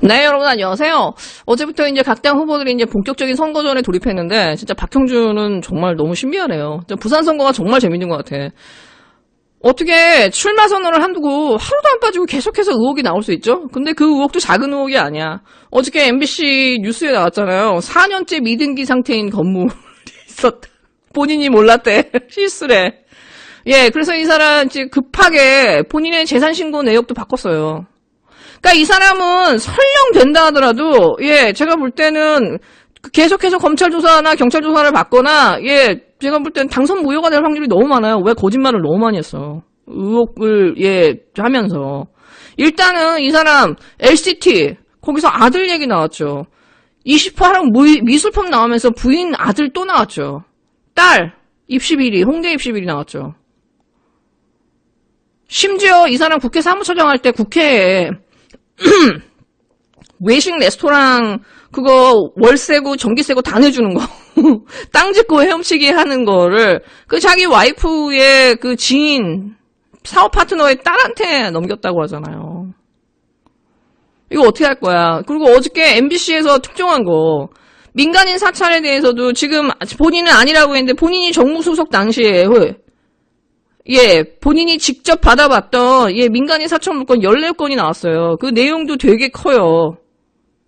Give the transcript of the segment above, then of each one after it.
네, 여러분 안녕하세요. 어제부터 이제 각 당 후보들이 이제 본격적인 선거전에 돌입했는데 진짜 박형준은 정말 너무 신기하네요. 부산 선거가 정말 재밌는 것 같아. 어떻게 출마 선언을 한두고 하루도 안 빠지고 계속해서 의혹이 나올 수 있죠? 근데 그 의혹도 작은 의혹이 아니야. 어저께 MBC 뉴스에 나왔잖아요. 4년째 미등기 상태인 건물이 있었다. 본인이 몰랐대. 실수래. 예, 그래서 이 사람 지금 급하게 본인의 재산 신고 내역도 바꿨어요. 그러니까 이 사람은 설령 된다 하더라도, 예, 제가 볼 때는 계속해서 검찰 조사나 경찰 조사를 받거나, 예, 제가 볼 때는 당선 무효가 될 확률이 너무 많아요. 왜 거짓말을 너무 많이 했어. 의혹을, 예, 하면서. 일단은 이 사람, LCT, 거기서 아들 얘기 나왔죠. 20화랑 미술품 나오면서 부인 아들 또 나왔죠. 딸, 입시 비리, 홍대 입시 비리 나왔죠. 심지어 이 사람 국회 사무처장 할 때 국회에 외식 레스토랑 그거 월세고 전기세고 다 내주는 거 땅 짓고 헤엄치기 하는 거를 그 자기 와이프의 그 지인 사업 파트너의 딸한테 넘겼다고 하잖아요. 이거 어떻게 할 거야? 그리고 어저께 MBC에서 특종한 거 민간인 사찰에 대해서도 지금 본인은 아니라고 했는데 본인이 정무수석 당시에 예, 본인이 직접 받아봤던, 예, 민간인 사찰 물건 14건이 나왔어요. 그 내용도 되게 커요.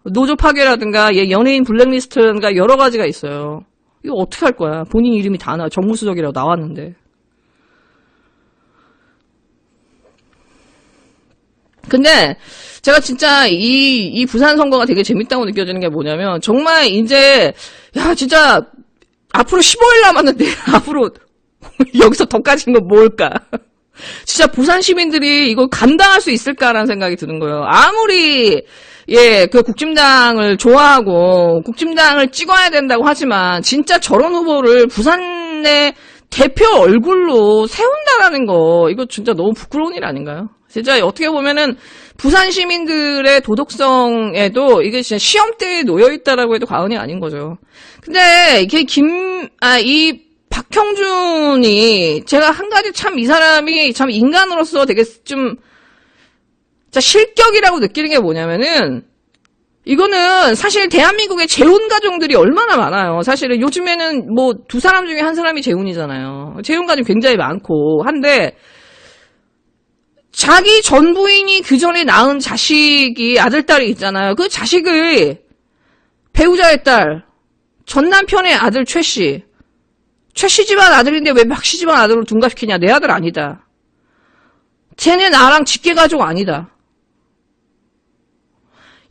노조 파괴라든가, 예, 연예인 블랙리스트라든가 여러 가지가 있어요. 이거 어떻게 할 거야? 본인 이름이 다 정무수석이라고 나왔는데. 근데, 제가 진짜 이 부산 선거가 되게 재밌다고 느껴지는 게 뭐냐면, 정말 이제, 야, 진짜, 앞으로 15일 남았는데, 앞으로, 여기서 더 까진 건 뭘까? 진짜 부산 시민들이 이걸 감당할 수 있을까라는 생각이 드는 거예요. 아무리 예, 그 국힘당을 좋아하고 국힘당을 찍어야 된다고 하지만 진짜 저런 후보를 부산의 대표 얼굴로 세운다라는 거 이거 진짜 너무 부끄러운 일 아닌가요? 진짜 어떻게 보면은 부산 시민들의 도덕성에도 이게 진짜 시험대에 놓여 있다라고 해도 과언이 아닌 거죠. 근데 이게 이 박형준이 제가 한 가지 참 이 사람이 참 인간으로서 되게 좀 실격이라고 느끼는 게 뭐냐면은 이거는 사실 대한민국의 재혼 가정들이 얼마나 많아요. 사실은 요즘에는 뭐 두 사람 중에 한 사람이 재혼이잖아요. 재혼 가정 굉장히 많고 한데 자기 전 부인이 그 전에 낳은 자식이 아들 딸이 있잖아요. 그 자식을 배우자의 딸 전 남편의 아들 최 씨 집안 아들인데 왜 박 씨 집안 아들로 둔갑시키냐. 내 아들 아니다. 쟤네 나랑 직계가족 아니다.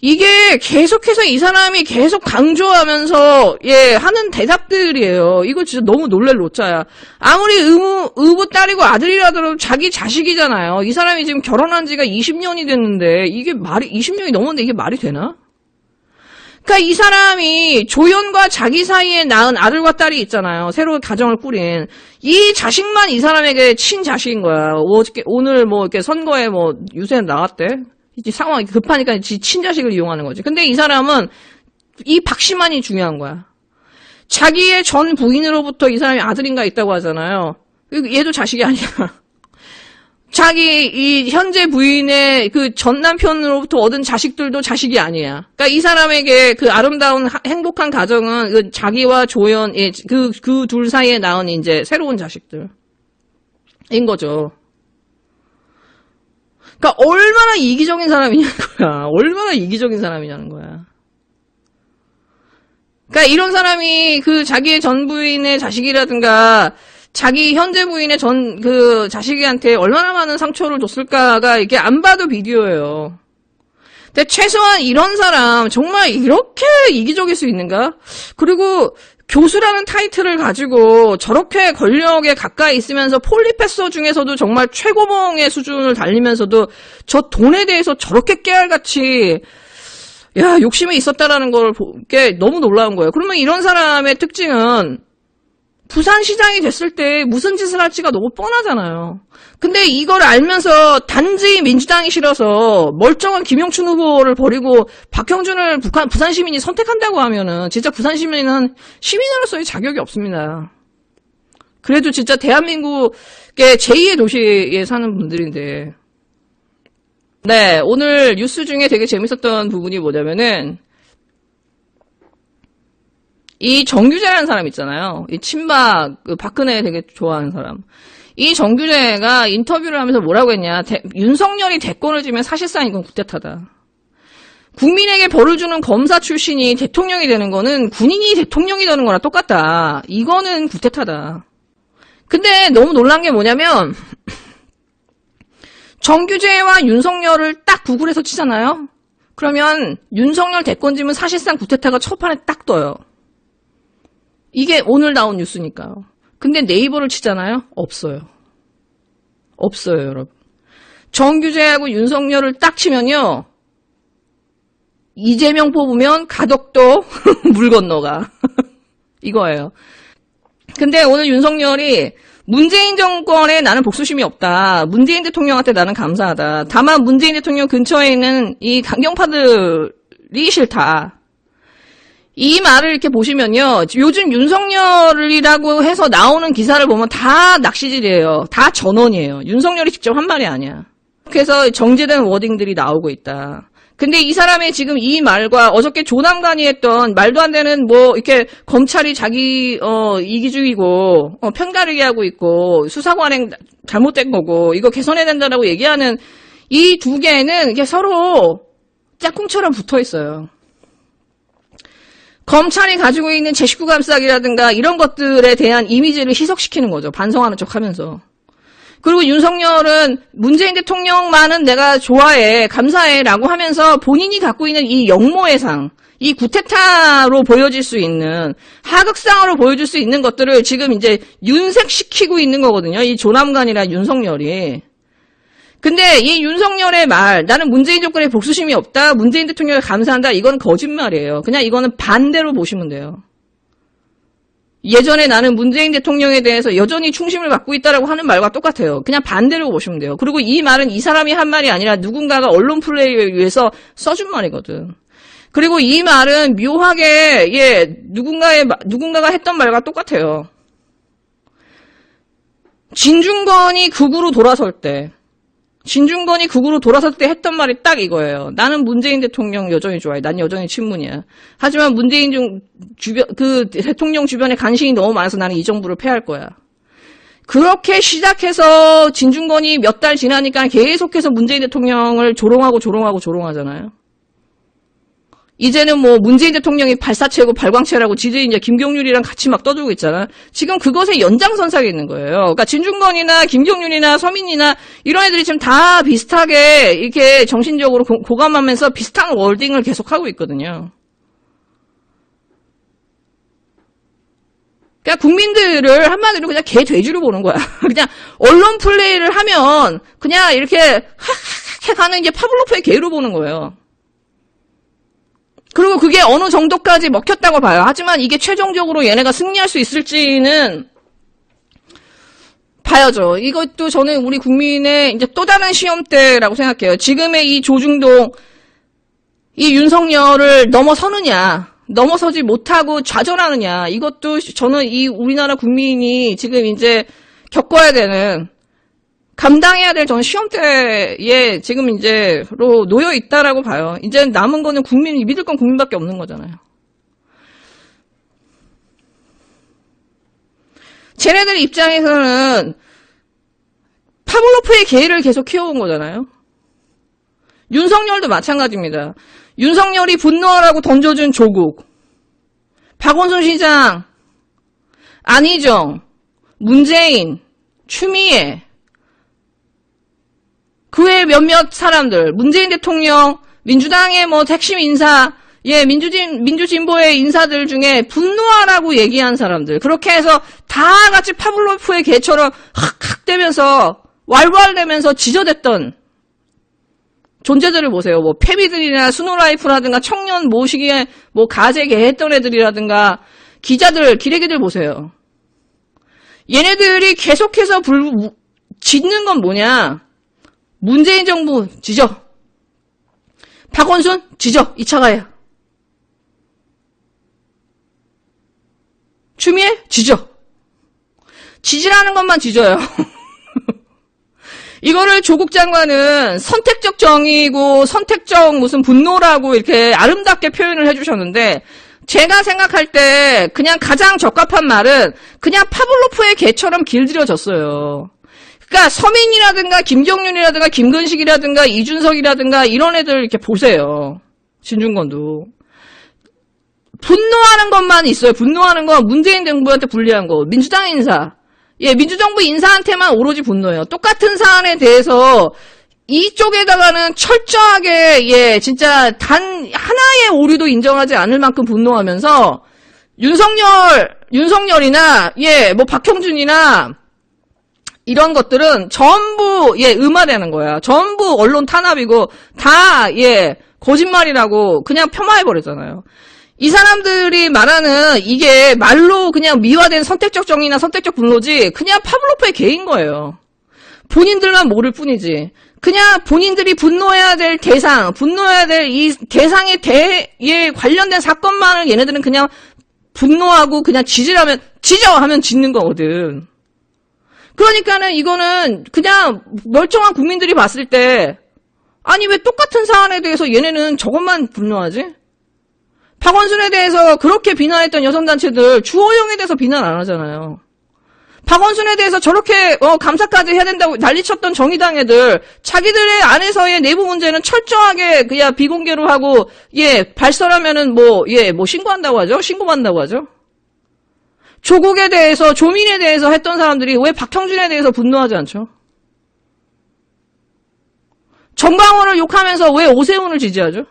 이게 계속해서 이 사람이 계속 강조하면서 예 하는 대답들이에요. 이거 진짜 너무 놀랄 노짜야. 아무리 의무 딸이고 아들이라도 자기 자식이잖아요. 이 사람이 지금 결혼한 지가 20년이 됐는데 이게 20년이 넘었는데 이게 말이 되나? 그러니까 이 사람이 조연과 자기 사이에 낳은 아들과 딸이 있잖아요. 새로 가정을 꾸린 이 자식만 이 사람에게 친자식인 거야. 오늘 뭐 이렇게 선거에 뭐 유세 나왔대. 이제 상황이 급하니까 친자식을 이용하는 거지. 근데 이 사람은 이 박 씨만이 중요한 거야. 자기의 전 부인으로부터 이 사람이 아들인가 있다고 하잖아요. 얘도 자식이 아니야. 자기 이 현재 부인의 그 전 남편으로부터 얻은 자식들도 자식이 아니야. 그러니까 이 사람에게 그 아름다운 행복한 가정은 그 자기와 조연 그 둘 사이에 낳은 이제 새로운 자식들인 거죠. 그러니까 얼마나 이기적인 사람이냐는 거야. 얼마나 이기적인 사람이냐는 거야. 그러니까 이런 사람이 그 자기의 전 부인의 자식이라든가 자기 현재 부인의 그 자식한테 얼마나 많은 상처를 줬을까가 이게 안 봐도 비디오예요. 근데 최소한 이런 사람 정말 이렇게 이기적일 수 있는가? 그리고 교수라는 타이틀을 가지고 저렇게 권력에 가까이 있으면서 폴리페서 중에서도 정말 최고봉의 수준을 달리면서도 저 돈에 대해서 저렇게 깨알같이 야 욕심이 있었다라는 걸 보게 너무 놀라운 거예요. 그러면 이런 사람의 특징은 부산시장이 됐을 때 무슨 짓을 할지가 너무 뻔하잖아요. 근데 이걸 알면서 단지 민주당이 싫어서 멀쩡한 김영춘 후보를 버리고 박형준을 부산 시민이 선택한다고 하면은 진짜 부산 시민은 시민으로서의 자격이 없습니다. 그래도 진짜 대한민국의 제2의 도시에 사는 분들인데 네, 오늘 뉴스 중에 되게 재밌었던 부분이 뭐냐면은, 이 정규재라는 사람 있잖아요. 이 친박, 박근혜 되게 좋아하는 사람. 이 정규재가 인터뷰를 하면서 뭐라고 했냐. 윤석열이 대권을 지면 사실상 이건 쿠데타다. 국민에게 벌을 주는 검사 출신이 대통령이 되는 거는 군인이 대통령이 되는 거랑 똑같다. 이거는 쿠데타다. 근데 너무 놀란 게 뭐냐면 정규재와 윤석열을 딱 구글에서 치잖아요. 그러면 윤석열 대권지면 사실상 쿠데타가 첫 판에 딱 떠요. 이게 오늘 나온 뉴스니까요. 근데 네이버를 치잖아요. 없어요. 없어요, 여러분. 정규재하고 윤석열을 딱 치면요. 이재명 뽑으면 가덕도 물 건너가. 이거예요. 근데 오늘 윤석열이 문재인 정권에 나는 복수심이 없다. 문재인 대통령한테 나는 감사하다. 다만 문재인 대통령 근처에 있는 이 강경파들이 싫다. 이 말을 이렇게 보시면요. 요즘 윤석열이라고 해서 나오는 기사를 보면 다 낚시질이에요. 다 전원이에요. 윤석열이 직접 한 말이 아니야. 그래서 정제된 워딩들이 나오고 있다. 근데 이 사람의 지금 이 말과 어저께 조남관이 했던 말도 안 되는 뭐 이렇게 검찰이 자기 이기주의고 편가르기 하고 있고 수사관행 잘못된 거고 이거 개선해야 된다라고 얘기하는 이 두 개는 이게 서로 짝꿍처럼 붙어 있어요. 검찰이 가지고 있는 제19 감싸기라든가 이런 것들에 대한 이미지를 희석시키는 거죠. 반성하는 척 하면서. 그리고 윤석열은 문재인 대통령만은 내가 좋아해, 감사해 라고 하면서 본인이 갖고 있는 이 역모의 상, 이 구테타로 보여질 수 있는, 하극상으로 보여줄 수 있는 것들을 지금 이제 윤색시키고 있는 거거든요. 이 조남관이나 윤석열이. 근데 이 윤석열의 말, 나는 문재인 정권에 복수심이 없다, 문재인 대통령을 감사한다, 이건 거짓말이에요. 그냥 이거는 반대로 보시면 돼요. 예전에 나는 문재인 대통령에 대해서 여전히 충심을 갖고 있다라고 하는 말과 똑같아요. 그냥 반대로 보시면 돼요. 그리고 이 말은 이 사람이 한 말이 아니라 누군가가 언론 플레이를 위해서 써준 말이거든. 그리고 이 말은 묘하게 누군가가 했던 말과 똑같아요. 진중권이 극우로 돌아설 때 했던 말이 딱 이거예요. 나는 문재인 대통령 여전히 좋아해. 난 여전히 친문이야. 하지만 문재인 대통령 주변에 간신히 너무 많아서 나는 이 정부를 폐할 거야. 그렇게 시작해서 진중권이 몇 달 지나니까 계속해서 문재인 대통령을 조롱하잖아요. 이제는 뭐 문재인 대통령이 발사체고 발광체라고 지들이 이제 김경률이랑 같이 막 떠들고 있잖아. 지금 그것의 연장선상에 있는 거예요. 그러니까 진중권이나 김경률이나 서민이나 이런 애들이 지금 다 비슷하게 이렇게 정신적으로 고감하면서 비슷한 월딩을 계속하고 있거든요. 그러니까 국민들을 한마디로 그냥 개 돼지로 보는 거야. 그냥 언론 플레이를 하면 그냥 이렇게 하하하 하는 이제 파블로프의 개로 보는 거예요. 그리고 그게 어느 정도까지 먹혔다고 봐요. 하지만 이게 최종적으로 얘네가 승리할 수 있을지는 봐야죠. 이것도 저는 우리 국민의 이제 또 다른 시험대라고 생각해요. 지금의 이 조중동, 이 윤석열을 넘어서지 못하고 좌절하느냐. 이것도 저는 이 우리나라 국민이 지금 이제 겪어야 되는, 감당해야 될 저는 시험대에 지금 이제로 놓여 있다라고 봐요. 이제 남은 거는 믿을 건 국민밖에 없는 거잖아요. 쟤네들 입장에서는 파블로프의 개를 계속 키워온 거잖아요. 윤석열도 마찬가지입니다. 윤석열이 분노하라고 던져준 조국, 박원순 시장, 안희정, 문재인, 추미애, 그 외 몇몇 사람들, 문재인 대통령, 민주당의 뭐 핵심 인사, 민주진보의 인사들 중에 분노하라고 얘기한 사람들, 그렇게 해서 다 같이 파블로프의 개처럼 학학대면서 왈왈대면서 지저댔던 존재들을 보세요. 뭐 페미들이나 스노라이프라든가 청년 모시기에 뭐 가세개 했던 애들이라든가 기자들, 기레기들 보세요. 얘네들이 계속해서 짓는 건 뭐냐? 문재인 정부 지져. 박원순 지져. 2차 가야. 추미애 지져. 지지라는 것만 지져요. 이거를 조국 장관은 선택적 정의고 선택적 무슨 분노라고 이렇게 아름답게 표현을 해주셨는데, 제가 생각할 때 그냥 가장 적합한 말은 그냥 파블로프의 개처럼 길들여졌어요. 그러니까 서민이라든가 김경률이라든가 김근식이라든가 이준석이라든가 이런 애들 이렇게 보세요. 진중권도. 분노하는 것만 있어요. 분노하는 건 문재인 정부한테 불리한 거. 민주당 인사. 예, 민주정부 인사한테만 오로지 분노해요. 똑같은 사안에 대해서 이쪽에다가는 철저하게, 예, 진짜 단 하나의 오류도 인정하지 않을 만큼 분노하면서 윤석열이나, 예, 뭐 박형준이나 이런 것들은 전부, 예, 음화되는 거야. 전부 언론 탄압이고 다, 예, 거짓말이라고 그냥 폄하해버렸잖아요. 이 사람들이 말하는 이게 말로 그냥 미화된 선택적 정의나 선택적 분노지 그냥 파블로프의 개인 거예요. 본인들만 모를 뿐이지. 그냥 본인들이 분노해야 될 대상, 분노해야 될 이 대상에 대해 관련된 사건만을 얘네들은 그냥 분노하고 그냥 지져하면 짓는 거거든. 그러니까는 이거는 그냥 멀쩡한 국민들이 봤을 때 아니 왜 똑같은 사안에 대해서 얘네는 저것만 분노하지? 박원순에 대해서 그렇게 비난했던 여성단체들 주호영에 대해서 비난 안 하잖아요. 박원순에 대해서 저렇게 감사까지 해야 된다고 난리쳤던 정의당 애들 자기들의 안에서의 내부 문제는 철저하게 그냥 비공개로 하고 예 발설하면은 뭐 신고한다고 하죠. 신고한다고 하죠. 조국에 대해서 조민에 대해서 했던 사람들이 왜 박형준에 대해서 분노하지 않죠? 정광훈을 욕하면서 왜 오세훈을 지지하죠?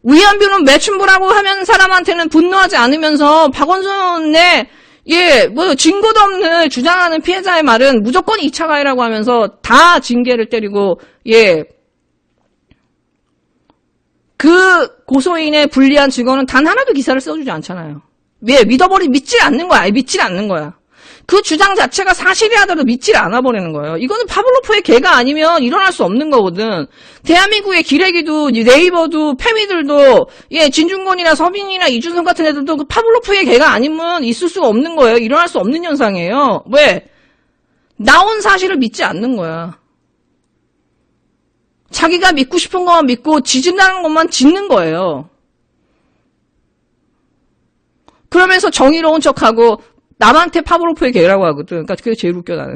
위안부는 매춘부라고 하면 사람한테는 분노하지 않으면서 박원순의 증거도 없는 주장하는 피해자의 말은 무조건 2차 가해라고 하면서 다 징계를 때리고 그 고소인의 불리한 증거는 단 하나도 기사를 써주지 않잖아요. 믿질 않는 거야. 그 주장 자체가 사실이 하더라도 믿질 않아 버리는 거예요. 이거는 파블로프의 개가 아니면 일어날 수 없는 거거든. 대한민국의 기레기도 네이버도 페미들도 진중권이나 서민이나 이준석 같은 애들도 그 파블로프의 개가 아니면 있을 수가 없는 거예요. 일어날 수 없는 현상이에요. 왜? 나온 사실을 믿지 않는 거야. 자기가 믿고 싶은 것만 믿고 지진다는 것만 짓는 거예요. 그러면서 정의로운 척하고 남한테 파블로프의 개라고 하거든. 그러니까 그게 제일 웃겨 나는.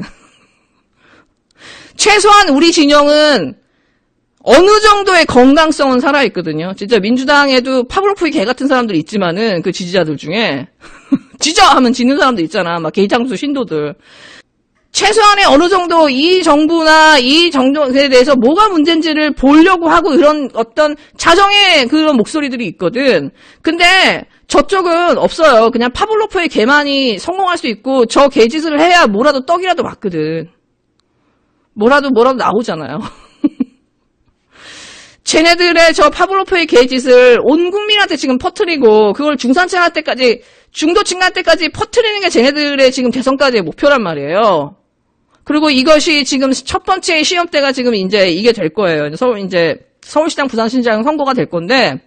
최소한 우리 진영은 어느 정도의 건강성은 살아있거든요. 진짜 민주당에도 파블로프의 개 같은 사람들 있지만은 그 지지자들 중에 지져 하면 지는 사람들 있잖아. 막 개장수 신도들. 최소한의 어느 정도 이 정부나 이 정부에 대해서 뭐가 문제인지를 보려고 하고 그런 어떤 자정의 그런 목소리들이 있거든. 근데 저쪽은 없어요. 그냥 파블로프의 개만이 성공할 수 있고 저 개짓을 해야 뭐라도 떡이라도 맞거든. 뭐라도 나오잖아요. 쟤네들의 저 파블로프의 개짓을 온 국민한테 지금 퍼뜨리고 그걸 중산층 할 때까지 중도층 할 때까지 퍼뜨리는 게 쟤네들의 지금 대선까지의 목표란 말이에요. 그리고 이것이 지금 첫 번째 시험대가 지금 이제 이게 될 거예요. 서울시장, 부산시장 선거가 될 건데,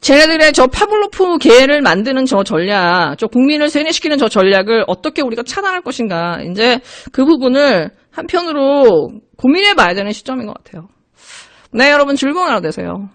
쟤네들의 저 파블로프 개를 만드는 저 전략, 저 국민을 세뇌시키는 저 전략을 어떻게 우리가 차단할 것인가. 이제 그 부분을 한편으로 고민해 봐야 되는 시점인 것 같아요. 네, 여러분 즐거운 하루 되세요.